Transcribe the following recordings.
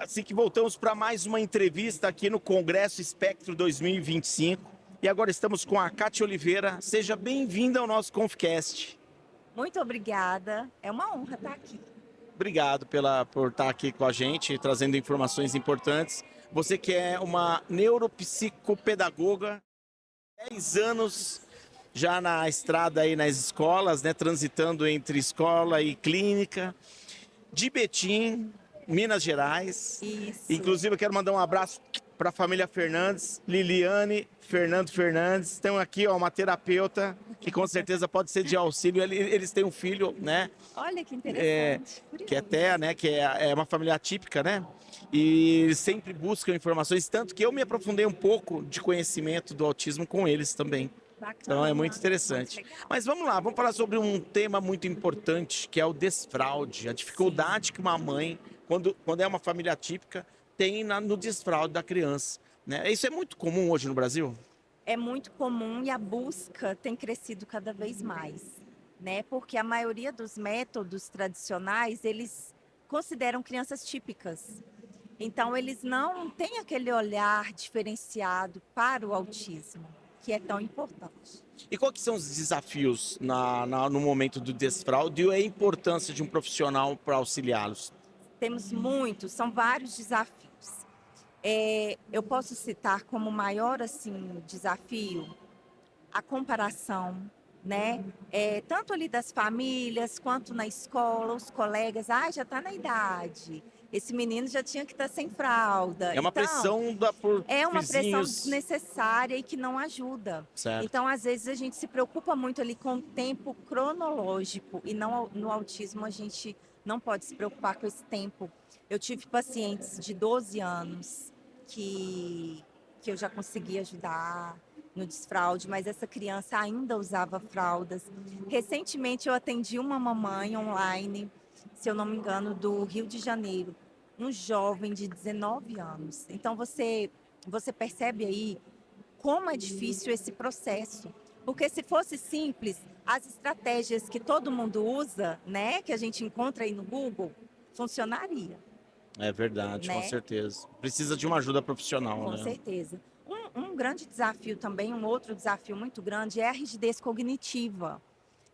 Assim que voltamos para mais uma entrevista aqui no Congresso Espectro 2025. E agora estamos com a Kátia Oliveira. Seja bem-vinda ao nosso Confcast. Muito obrigada. É uma honra estar aqui. Obrigado por estar aqui com a gente, trazendo informações importantes. Você que é uma neuropsicopedagoga, 10 anos já na estrada aí nas escolas, né, transitando entre escola e clínica, de Betim, Minas Gerais. Isso. Inclusive, eu quero mandar um abraço para a família Fernandes, Liliane, Fernando Fernandes. Estão aqui, ó, uma terapeuta que com certeza pode ser de auxílio. Eles têm um filho, né? Olha que interessante. Que é Thea, né? Que é uma família atípica, né? E eles sempre buscam informações, tanto que eu me aprofundei um pouco de conhecimento do autismo com eles também. Bacana. Então é muito interessante. Mas vamos lá, vamos falar sobre um tema muito importante, que é o desfraude, a dificuldade que uma mãe, quando é uma família atípica, tem no desfraude da criança, né? Isso é muito comum hoje no Brasil? É muito comum e a busca tem crescido cada vez mais, né? Porque a maioria dos métodos tradicionais, eles consideram crianças típicas. Então, eles não têm aquele olhar diferenciado para o autismo, que é tão importante. E quais são os desafios no momento do desfraude e a importância de um profissional para auxiliá-los? Temos muitos, são vários desafios. Eu posso citar como maior assim, desafio a comparação, né? Tanto ali das famílias, quanto na escola, os colegas, já está na idade. Esse menino já tinha que estar sem fralda. É uma pressão por É uma pressão vizinhos. desnecessária e que não ajuda. Certo. Então, às vezes, a gente se preocupa muito ali com o tempo cronológico e não no autismo a gente não pode se preocupar com esse tempo. Eu tive pacientes de 12 anos que eu já consegui ajudar no desfraude, mas essa criança ainda usava fraldas. Recentemente eu atendi uma mamãe online, se eu não me engano, do Rio de Janeiro, um jovem de 19 anos. Então você percebe aí como é difícil esse processo. Porque se fosse simples, as estratégias que todo mundo usa, né, que a gente encontra aí no Google, funcionaria. É verdade, né? Com certeza. Precisa de uma ajuda profissional, Com né? certeza. Um grande desafio também, um outro desafio muito grande é a rigidez cognitiva.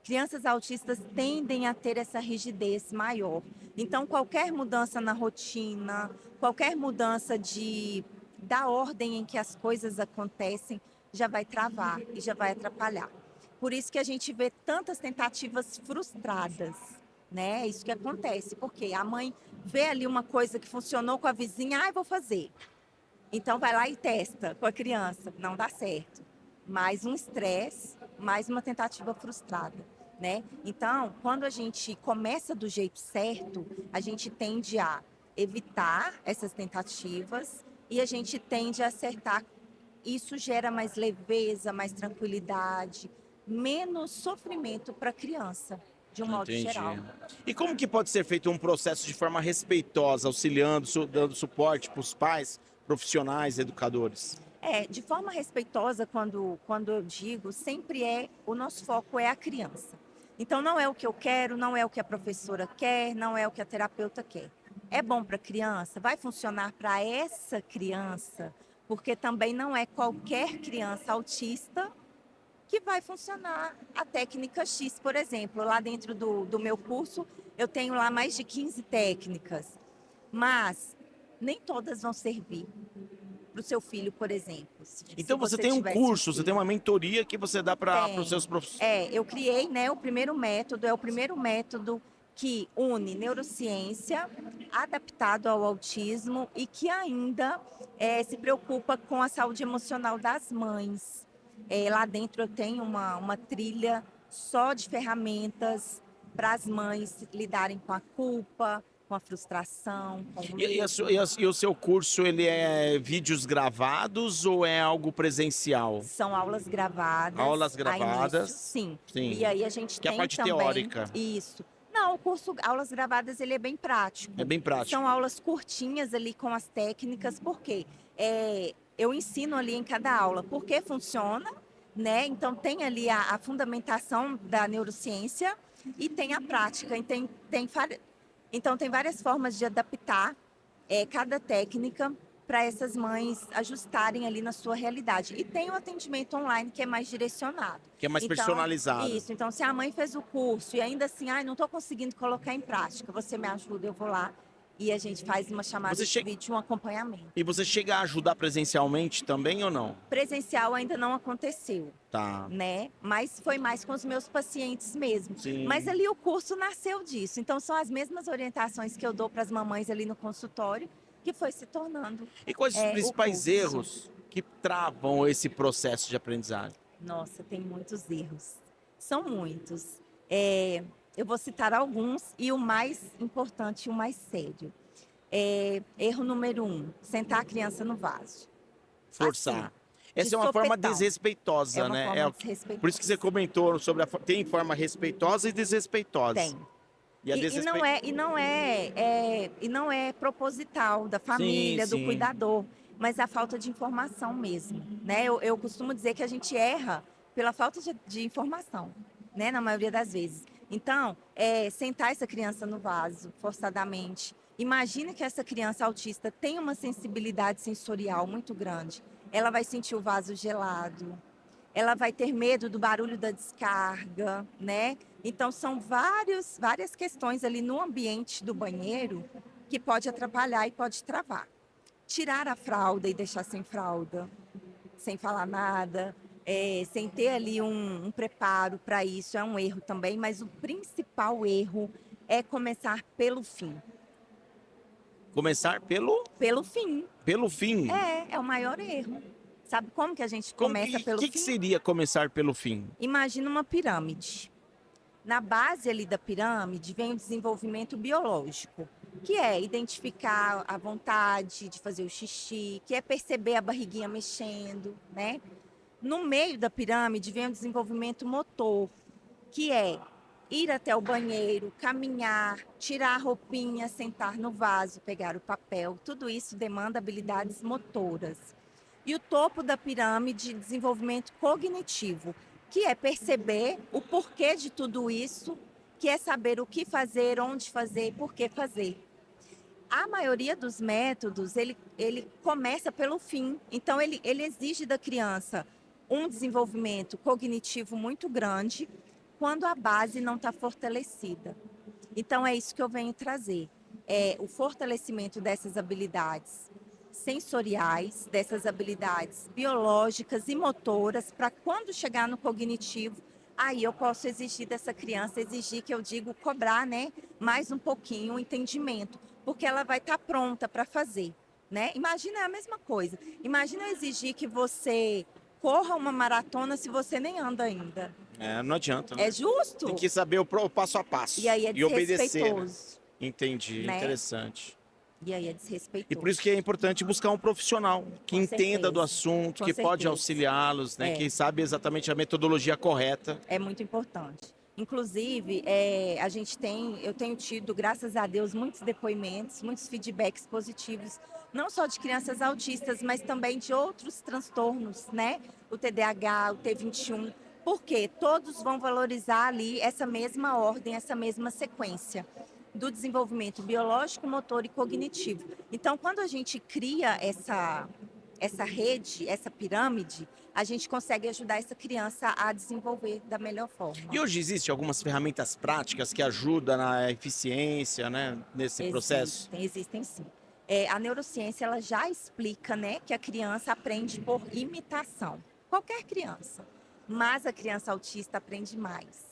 Crianças autistas tendem a ter essa rigidez maior. Então, qualquer mudança na rotina, qualquer mudança da ordem em que as coisas acontecem, já vai travar e já vai atrapalhar. Por isso que a gente vê tantas tentativas frustradas, né? Isso que acontece, porque a mãe vê ali uma coisa que funcionou com a vizinha, vou fazer. Então, vai lá e testa com a criança, não dá certo. Mais um estresse, mais uma tentativa frustrada, né? Então, quando a gente começa do jeito certo, a gente tende a evitar essas tentativas e a gente tende a acertar. Isso gera mais leveza, mais tranquilidade, menos sofrimento para a criança, de um modo geral. E como que pode ser feito um processo de forma respeitosa, auxiliando, dando suporte para os pais, profissionais, educadores? De forma respeitosa, quando eu digo, sempre o nosso foco é a criança. Então, não é o que eu quero, não é o que a professora quer, não é o que a terapeuta quer. É bom para a criança? Vai funcionar para essa criança? Porque também não é qualquer criança autista que vai funcionar a técnica X, por exemplo. Lá dentro do meu curso, eu tenho lá mais de 15 técnicas, mas nem todas vão servir para o seu filho, por exemplo. Então você tem um curso, você tem uma mentoria que você dá para os seus professores. Eu criei, né, o primeiro método que une neurociência adaptado ao autismo e que ainda se preocupa com a saúde emocional das mães. Lá dentro eu tenho uma trilha só de ferramentas para as mães lidarem com a culpa, com a frustração. Com o e o seu curso, ele é vídeos gravados ou é algo presencial? São aulas gravadas. Aulas gravadas. Sim. Sim. E aí a gente que tem a parte também teórica. Isso. Não, o curso Aulas Gravadas ele é bem prático. É bem prático. São aulas curtinhas ali com as técnicas, porque eu ensino ali em cada aula porque funciona, né? Então tem ali a fundamentação da neurociência e tem a prática. Então tem várias formas de adaptar cada técnica para essas mães ajustarem ali na sua realidade. E tem o atendimento online que é mais direcionado. Que é mais Então, personalizado. isso. Então, se a mãe fez o curso e ainda assim, não estou conseguindo colocar em prática, você me ajuda, eu vou lá e a gente faz uma chamada de vídeo, um acompanhamento. E você chega a ajudar presencialmente também ou não? Presencial ainda não aconteceu. Tá. Né? Mas foi mais com os meus pacientes mesmo. Sim. Mas ali o curso nasceu disso. Então são as mesmas orientações que eu dou para as mamães ali no consultório que foi se tornando. E quais os principais erros que travam esse processo de aprendizagem? Nossa, tem muitos erros. São muitos. Eu vou citar alguns e o mais importante e o mais sério. Erro número 1, sentar a criança no vaso. Forçar. Assim, essa é uma forma sopetão. desrespeitosa, né? Forma desrespeitosa. Por isso que você comentou sobre tem forma respeitosa e desrespeitosa. Tem. E, não é proposital da família, sim, do cuidador, mas a falta de informação mesmo, né? Eu costumo dizer que a gente erra pela falta de informação, né? Na maioria das vezes. Então, sentar essa criança no vaso, forçadamente. Imagina que essa criança autista tem uma sensibilidade sensorial muito grande. Ela vai sentir o vaso gelado, ela vai ter medo do barulho da descarga, né? Então, são várias questões ali no ambiente do banheiro que pode atrapalhar e pode travar. Tirar a fralda e deixar sem fralda, sem falar nada, sem ter ali um preparo para isso, é um erro também, mas o principal erro é começar pelo fim. Começar pelo? Pelo fim. Pelo fim? É o maior erro. Sabe como que a gente começa pelo fim? O que seria começar pelo fim? Imagina uma pirâmide. Na base ali da pirâmide vem o desenvolvimento biológico, que é identificar a vontade de fazer o xixi, que é perceber a barriguinha mexendo, né? No meio da pirâmide vem o desenvolvimento motor, que é ir até o banheiro, caminhar, tirar a roupinha, sentar no vaso, pegar o papel. Tudo isso demanda habilidades motoras. E o topo da pirâmide, desenvolvimento cognitivo, que é perceber o porquê de tudo isso, que é saber o que fazer, onde fazer e por que fazer. A maioria dos métodos, ele começa pelo fim. Então, ele exige da criança um desenvolvimento cognitivo muito grande quando a base não está fortalecida. Então, é isso que eu venho trazer. O fortalecimento dessas habilidades sensoriais, dessas habilidades biológicas e motoras, para quando chegar no cognitivo, aí eu posso exigir dessa criança, exigir que eu digo, cobrar, né, mais um pouquinho o entendimento, porque ela vai estar pronta para fazer, né? Imagina a mesma coisa. Imagina eu exigir que você corra uma maratona se você nem anda ainda. Não adianta. Né? É justo? Tem que saber o passo a passo. E aí é desrespeitoso. Obedecer. Né? Entendi, né? Interessante. E aí é desrespeitoso. E por isso que é importante buscar um profissional que entenda do assunto, que pode auxiliá-los, né? Que sabe exatamente a metodologia correta. É muito importante. Inclusive, eu tenho tido, graças a Deus, muitos depoimentos, muitos feedbacks positivos, não só de crianças autistas, mas também de outros transtornos, né? O TDAH, o T21, porque todos vão valorizar ali essa mesma ordem, essa mesma sequência do desenvolvimento biológico, motor e cognitivo. Então, quando a gente cria essa rede, essa pirâmide, a gente consegue ajudar essa criança a desenvolver da melhor forma. E hoje existem algumas ferramentas práticas que ajudam na eficiência, né, nesse processo? Existem sim. A neurociência ela já explica, né, que a criança aprende por imitação. Qualquer criança. Mas a criança autista aprende mais.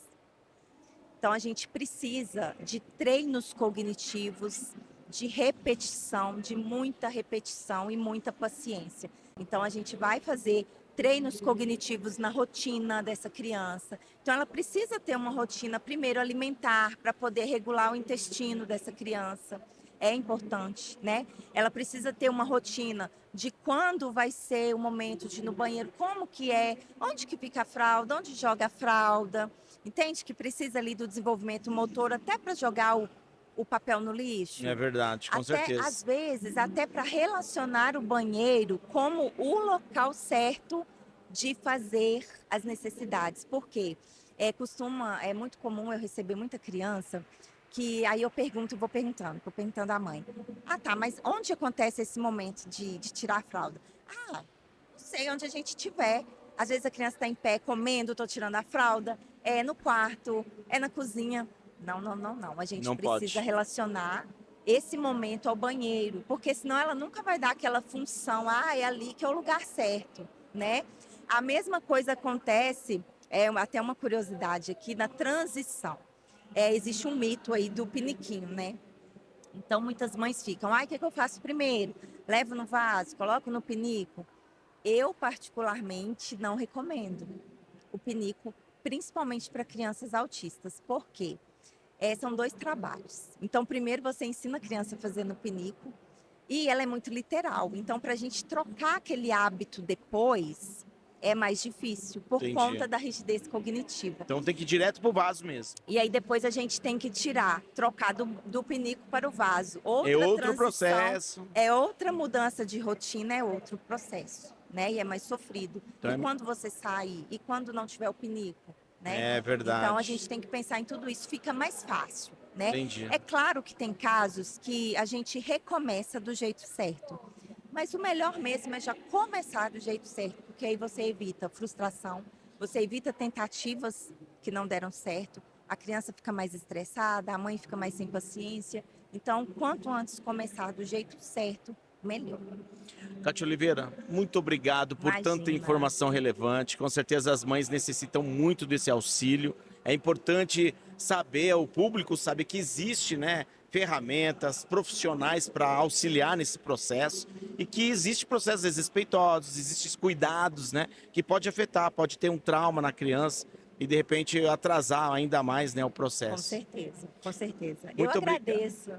Então, a gente precisa de treinos cognitivos, de repetição, de muita repetição e muita paciência. Então, a gente vai fazer treinos cognitivos na rotina dessa criança. Então, ela precisa ter uma rotina, primeiro, alimentar, para poder regular o intestino dessa criança. É importante, né? Ela precisa ter uma rotina de quando vai ser o momento de ir no banheiro, como que é, onde que fica a fralda, onde joga a fralda. Entende que precisa ali do desenvolvimento motor até para jogar o papel no lixo? É verdade, com certeza. Às vezes, até para relacionar o banheiro como o local certo de fazer as necessidades. Por quê? É muito comum eu receber muita criança que aí eu vou perguntando à mãe. Ah, tá, mas onde acontece esse momento de tirar a fralda? Ah, não sei, onde a gente tiver. Às vezes a criança está em pé comendo, estou tirando a fralda, é no quarto, é na cozinha. Não, não, não, não. A gente Não precisa pode. relacionar esse momento ao banheiro, porque senão ela nunca vai dar aquela função, é ali que é o lugar certo, né? A mesma coisa acontece, até uma curiosidade aqui, na transição. Existe um mito aí do piniquinho, né? Então muitas mães ficam, o que eu faço primeiro? Levo no vaso, coloco no pinico? Eu particularmente não recomendo o pinico, principalmente para crianças autistas. Por quê? São 2 trabalhos. Então primeiro você ensina a criança a fazer no pinico e ela é muito literal. Então para a gente trocar aquele hábito depois é mais difícil por Entendi. conta da rigidez cognitiva. Então tem que ir direto pro vaso mesmo. E aí depois a gente tem que trocar do pinico para o vaso. É Outra outro transição, processo. é outra mudança de rotina, é outro processo, né? E é mais sofrido. Então E quando você sair? E quando não tiver o pinico, né? É verdade. Então a gente tem que pensar em tudo isso, fica mais fácil, né? Entendi. É claro que tem casos que a gente recomeça do jeito certo. Mas o melhor mesmo é já começar do jeito certo, porque aí você evita frustração, você evita tentativas que não deram certo, a criança fica mais estressada, a mãe fica mais sem paciência. Então, quanto antes começar do jeito certo, melhor. Cátia Oliveira, muito obrigado por tanta Imagina. informação relevante. Com certeza as mães necessitam muito desse auxílio. É importante saber, o público saber que existe, né, ferramentas profissionais para auxiliar nesse processo e que existe processos desrespeitosos, existem cuidados, né, que pode afetar, pode ter um trauma na criança e de repente atrasar ainda mais, né, o processo. Com certeza, com certeza. Muito Eu agradeço.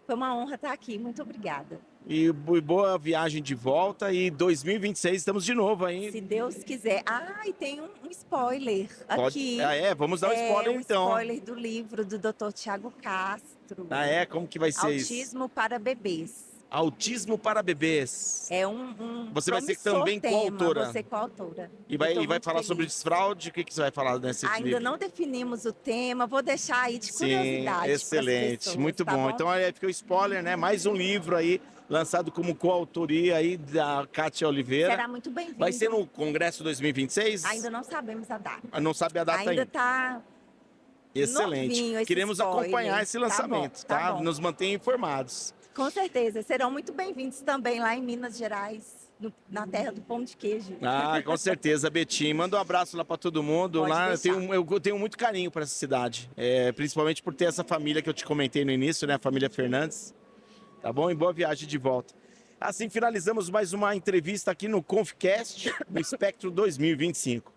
Foi uma honra estar aqui. Muito obrigada. E boa viagem de volta e 2026 estamos de novo aí. Se Deus quiser. E tem um spoiler aqui. Vamos dar um spoiler então. Spoiler do livro do Dr. Tiago Castro. Como que vai ser isso? Autismo para bebês. Autismo para bebês. É um Você vai ser promissor também tema. coautora. Vou ser coautora. E vai muito falar feliz. sobre desfraude? O que você vai falar nesse livro? Ainda não definimos o tema, vou deixar aí de curiosidade. Sim, excelente, pessoas, muito tá bom. Então aí fica o spoiler, né? Mais um livro aí, lançado como coautoria aí da Cátia Oliveira. Será muito bem-vindo. Vai ser no Congresso 2026? Ainda não sabemos a data. Não sabe a data ainda? Ainda está Excelente. novinho esse Queremos spoiler. acompanhar esse lançamento, Tá bom. Nos mantenha informados. Com certeza, serão muito bem-vindos também lá em Minas Gerais, na terra do pão de queijo. Com certeza, Betim. Manda um abraço lá para todo mundo. Pode Lá deixar. eu tenho muito carinho para essa cidade, principalmente por ter essa família que eu te comentei no início, né? A família Fernandes. Tá bom? E boa viagem de volta. Assim finalizamos mais uma entrevista aqui no Confcast, no Espectro 2025.